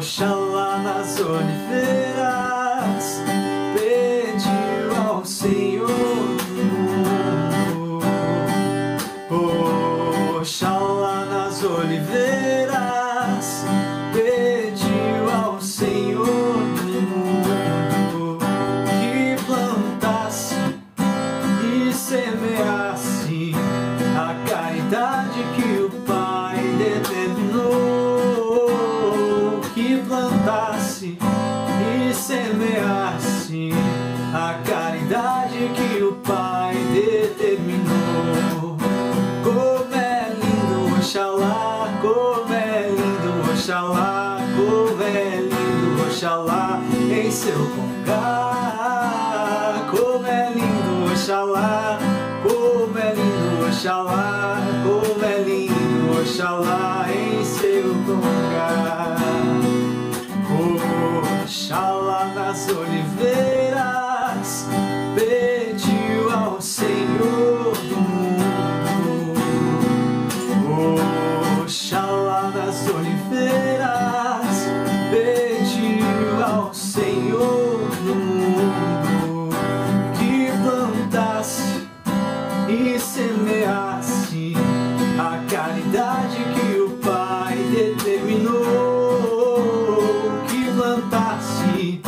Oxalá nas oliveiras pediu ao Senhor. Oxalá nas oliveiras pediu ao Senhor que plantasse e semeasse a caridade que o Pai determinou, que plantasse e semeasse a caridade que o Pai determinou. Como é lindo Oxalá, como é lindo Oxalá, como é lindo Oxalá em seu congá. Como é lindo Oxalá, como é lindo Oxalá, como é lindo Oxalá em seu congá. Oxalá nas oliveiras pediu ao Senhor do mundo. Oxalá nas oliveiras pediu ao Senhor do mundo que plantasse e semeasse a caridade que o Pai determinou, que plantasse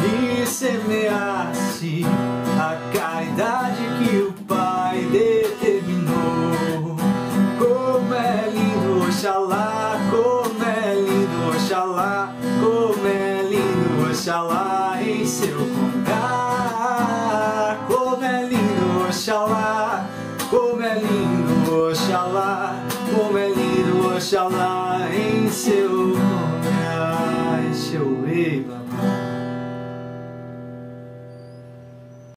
e semeasse a caridade que o Pai determinou. Como é lindo Oxalá, como é lindo Oxalá, como é lindo Oxalá em seu congá. Como é lindo Oxalá, como é lindo Oxalá, como é lindo Oxalá em seu congá, em seu eba.